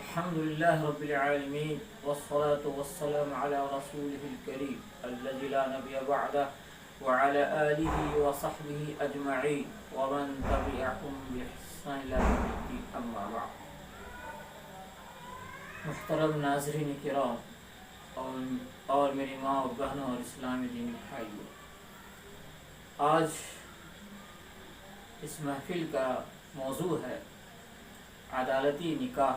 الحمد لله رب العالمين والصلاة والسلام على رسوله الكريم الذي لا نبي بعده وعلى آله وصحبه أجمعين ومن تبعهم بإحسان إلى يوم الدين أما بعد. محترم ناظرین کرام اور میری ماں اور بہنوں اور اسلامی دینی بھائیوں، آج اس محفل کا موضوع ہے عدالتی نکاح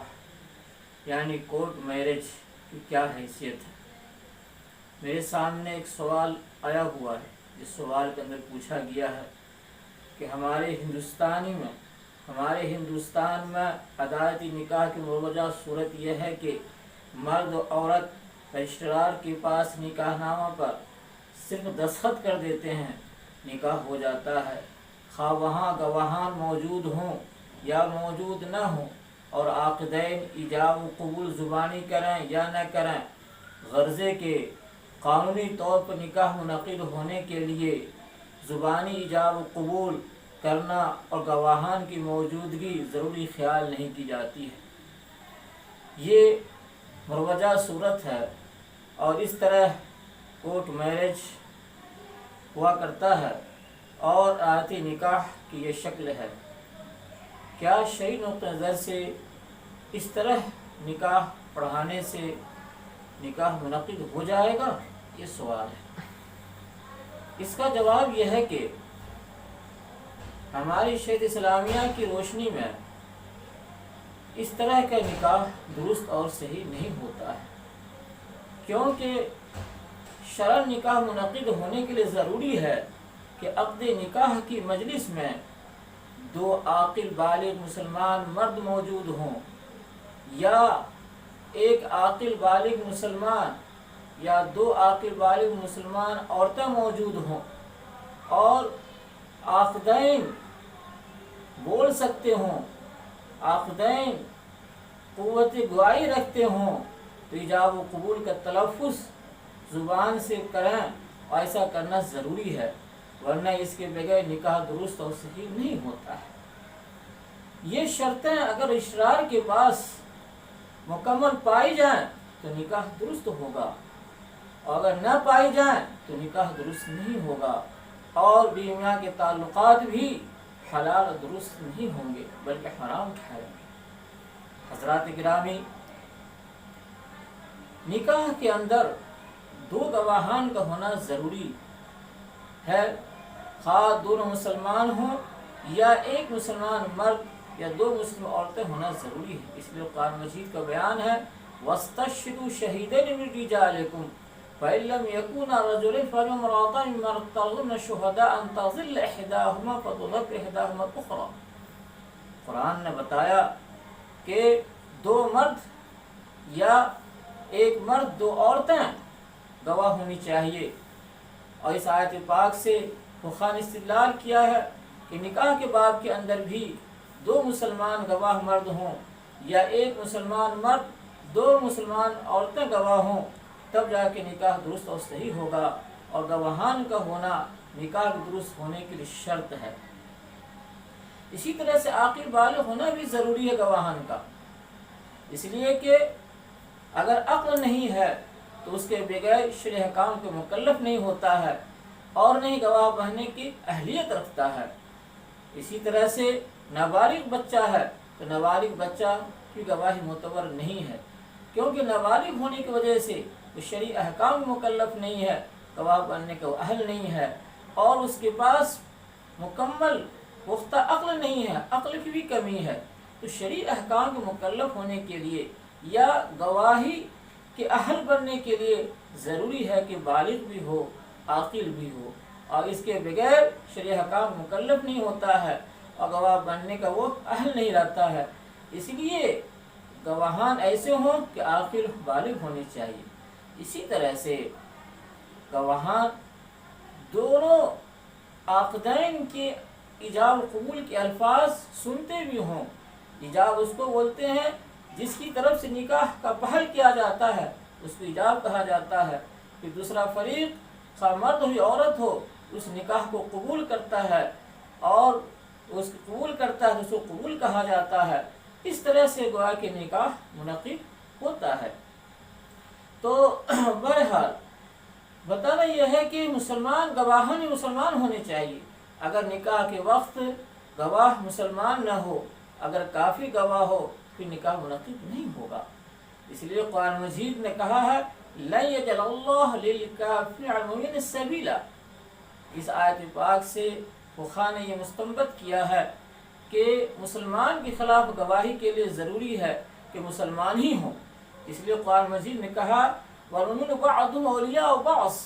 یعنی کورٹ میرج کی کیا حیثیت ہے. میرے سامنے ایک سوال آیا ہوا ہے، جس سوال کے اندر پوچھا گیا ہے کہ ہمارے ہندوستان میں عدالتی نکاح کی مروجہ صورت یہ ہے کہ مرد و عورت رجسٹرار کے پاس نکاح نامہ پر صرف دستخط کر دیتے ہیں، نکاح ہو جاتا ہے، خواہ وہاں گواہان موجود ہوں یا موجود نہ ہوں، اور عاقدین ایجاب و قبول زبانی کریں یا نہ کریں. غرضے کے قانونی طور پر نکاح منعقد ہونے کے لیے زبانی ایجاب و قبول کرنا اور گواہان کی موجودگی ضروری خیال نہیں کی جاتی ہے. یہ مروجہ صورت ہے اور اس طرح کورٹ میرج ہوا کرتا ہے اور عدالتی نکاح کی یہ شکل ہے. کیا شرعی نقطہ نظر سے اس طرح نکاح پڑھانے سے نکاح منعقد ہو جائے گا؟ یہ سوال ہے. اس کا جواب یہ ہے کہ ہماری شریعت اسلامیہ کی روشنی میں اس طرح کا نکاح درست اور صحیح نہیں ہوتا ہے، کیونکہ شرعاً نکاح منعقد ہونے کے لیے ضروری ہے کہ عقد نکاح کی مجلس میں دو عاقل بالغ مسلمان مرد موجود ہوں یا ایک عاقل بالغ مسلمان یا دو عاقل بالغ مسلمان عورتیں موجود ہوں، اور عاقدین بول سکتے ہوں، عاقدین قوت گواہی رکھتے ہوں، تو ایجاب و قبول کا تلفظ زبان سے کریں. ایسا کرنا ضروری ہے، ورنہ اس کے بغیر نکاح درست اور صحیح نہیں ہوتا ہے. یہ شرطیں اگر رجسٹرار کے پاس مکمل پائی جائیں تو نکاح درست ہوگا، اور اگر نہ پائی جائیں تو نکاح درست نہیں ہوگا، اور بیوی میاں کے تعلقات بھی حلال اور درست نہیں ہوں گے بلکہ حرام ٹھہریں گے. حضرات گرامی، نکاح کے اندر دو گواہان کا ہونا ضروری ہے، خواہ دونوں مسلمان ہوں یا ایک مسلمان مرد یا دو مسلم عورتیں ہونا ضروری ہے. اس لیے قرآن مجید کا بیان ہے وَاسْتَشْهِدُوا شَهِيدَيْنِ مِنْ رِجَالِكُمْ فَإِنْ لَمْ يَكُونَا رَجُلَيْنِ فَامْرَأَتَانِ مِمَّنْ تَرْضَوْنَ شُهَدَاءَ أَنْ تَضِلَّ إِحْدَاهُمَا فَتُذَكِّرَ إِحْدَاهُمَا الْأُخْرَى. قرآن نے بتایا کہ دو مرد یا ایک مرد دو عورتیں گواہ ہونی چاہیے، اور اس آیت پاک سے فقہاء نے استدلال کیا ہے کہ نکاح کے باب کے اندر بھی دو مسلمان گواہ مرد ہوں یا ایک مسلمان مرد دو مسلمان عورتیں گواہ ہوں، تب جا کے نکاح درست اور صحیح ہوگا، اور گواہان کا ہونا نکاح درست ہونے کے لیے شرط ہے. اسی طرح سے عاقل بالغ ہونا بھی ضروری ہے گواہان کا، اس لیے کہ اگر عقل نہیں ہے تو اس کے بغیر شرعی احکام کے مکلف نہیں ہوتا ہے اور نہیں گواہ بننے کی اہلیت رکھتا ہے. اسی طرح سے نابالغ بچہ ہے تو نابالغ بچہ کی گواہی معتبر نہیں ہے، کیونکہ نابالغ ہونے کی وجہ سے وہ شرعی احکام میں مکلف نہیں ہے، گواہ بننے کا وہ اہل نہیں ہے، اور اس کے پاس مکمل پختہ عقل نہیں ہے، عقل کی بھی کمی ہے. تو شرعی احکام کے مکلف ہونے کے لیے یا گواہی کے اہل بننے کے لیے ضروری ہے کہ بالغ بھی ہو، عاقل بھی ہو، اور اس کے بغیر شرعی احکام مکلف نہیں ہوتا ہے اور گواہ بننے کا وہ اہل نہیں رہتا ہے. اس لیے گواہان ایسے ہوں کہ عاقل بالغ ہونے چاہیے. اسی طرح سے گواہان دونوں عاقدین کے ایجاب قبول کے الفاظ سنتے بھی ہوں. ایجاب اس کو بولتے ہیں جس کی طرف سے نکاح کا پہل کیا جاتا ہے، اس کو ایجاب کہا جاتا ہے. پھر دوسرا فریق خواہ مرد ہو یا عورت ہو اس نکاح کو قبول کرتا ہے، اور اس کو قبول کرتا ہے تو اس کو قبول کہا جاتا ہے. اس طرح سے گویا کہ نکاح منعقد ہوتا ہے۔ تو بہرحال بتانا یہ ہے کہ مسلمان گواہان مسلمان ہونے چاہیے۔ اگر نکاح کے وقت گواہ مسلمان نہ ہو، اگر کافی گواہ ہو، پھر نکاح منعقد نہیں ہوگا۔ اس لیے قرآن مجید نے کہا ہے لَن يَجْعَلَ اللَّهُ لِلْكَافِرِ عَلَى الْمُؤْمِنِ سَبِيلًا۔ اس آیت پاک سے فقہاء نے یہ مستنبط کیا ہے کہ مسلمان کے خلاف گواہی کے لیے ضروری ہے کہ مسلمان ہی ہوں۔ اس لیے قرآن مجید نے کہا وَالْمُؤْمِنُ بَعْضُهُمْ أَوْلِيَاءُ بَعْضٍ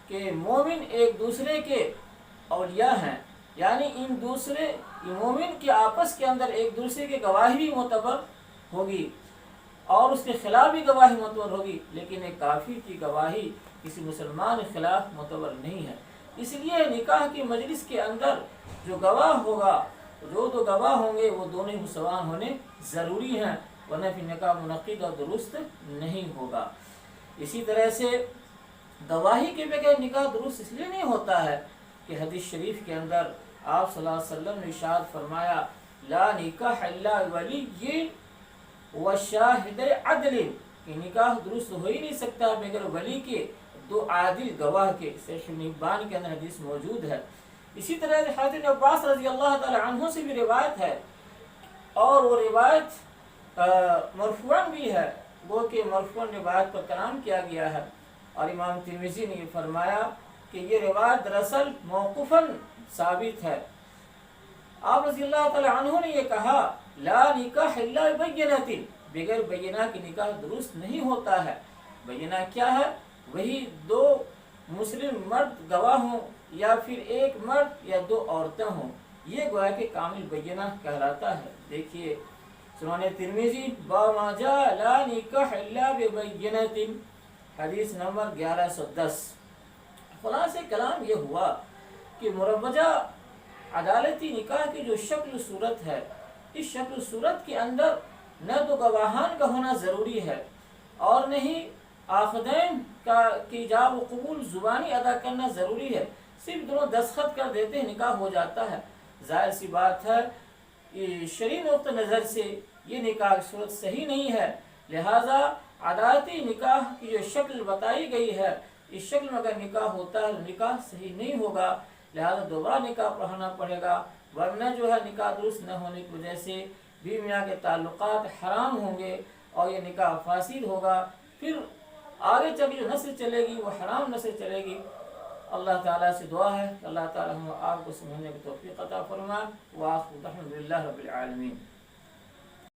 کہ مومن ایک دوسرے کے اولیاء ہیں، یعنی مومن کے آپس کے اندر ایک دوسرے کی گواہی بھی معتبر ہوگی اور اس کے خلاف بھی گواہی معتبر ہوگی، لیکن ایک کافر کی گواہی کسی مسلمان کے خلاف معتبر نہیں ہے۔ اس لیے نکاح کی مجلس کے اندر جو گواہ ہوگا، جو دو گواہ ہوں گے، وہ دونوں مسلمان ہونے ضروری ہیں، ورنہ پھر نکاح منعقد اور درست نہیں ہوگا۔ اسی طرح سے گواہی کے بغیر نکاح درست اس لیے نہیں ہوتا ہے کہ حدیث شریف کے اندر آپ صلی اللہ علیہ وسلم نے ارشاد فرمایا لا نکاح الا ولی وشاہد عدل، کہ نکاح درست ہو ہی نہیں سکتا بغیر ولی کے، دو عادل گواہ کے۔ صحیح ابن حبان کے اندر حدیث موجود ہے۔ اسی طرح حضرت ابن عباس رضی اللہ تعالی عنہ سے بھی روایت ہے، اور وہ روایت مرفوعاً بھی ہے، وہ کہ مرفوعاً روایت پر کلام کیا گیا ہے، اور امام ترمذی نے یہ فرمایا کہ یہ روایت دراصل موقوفاً ثابت ہے۔ آپ رضی اللہ تعالی عنہ نے یہ کہا لا نکاح الا بینۃ، بغیر بینہ کی نکاح درست نہیں ہوتا ہے۔ بینہ کیا ہے؟ وہی دو مسلم مرد گواہ ہوں، یا پھر ایک مرد یا دو عورتیں ہوں، یہ گویا کہ کامل بینہ کہلاتا ہے۔ دیکھیے سنن ترمذی باب ما جاء لا نکاح الا ببینۃ، حدیث نمبر 1110۔ خلاصہ کلام یہ ہوا کہ مروجہ عدالتی نکاح کی جو شکل صورت ہے، اس شکل صورت کے اندر نہ تو گواہان کا ہونا ضروری ہے اور نہ ہی عاقدین کا ایجاب و قبول زبانی ادا کرنا ضروری ہے، صرف دونوں دستخط کر دیتے ہیں نکاح ہو جاتا ہے۔ ظاہر سی بات ہے شرعی نقطہ نظر سے یہ نکاح صورت صحیح نہیں ہے، لہذا عدالتی نکاح کی جو شکل بتائی گئی ہے، اس شکل میں اگر نکاح ہوتا ہے تو نکاح صحیح نہیں ہوگا، لہذا دوبارہ نکاح پڑھانا پڑے گا، ورنہ جو ہے نکاح درست نہ ہونے کی وجہ سے بیوی میاں کے تعلقات حرام ہوں گے اور یہ نکاح فاسد ہوگا، پھر آگے چل کے جو نسل چلے گی وہ حرام نسل چلے گی۔ اللہ تعالیٰ سے دعا ہے کہ اللہ تعالیٰ ہم آپ کو سمجھنے کی توفیق عطا فرمائے۔ وآخر الحمد للہ رب العالمین۔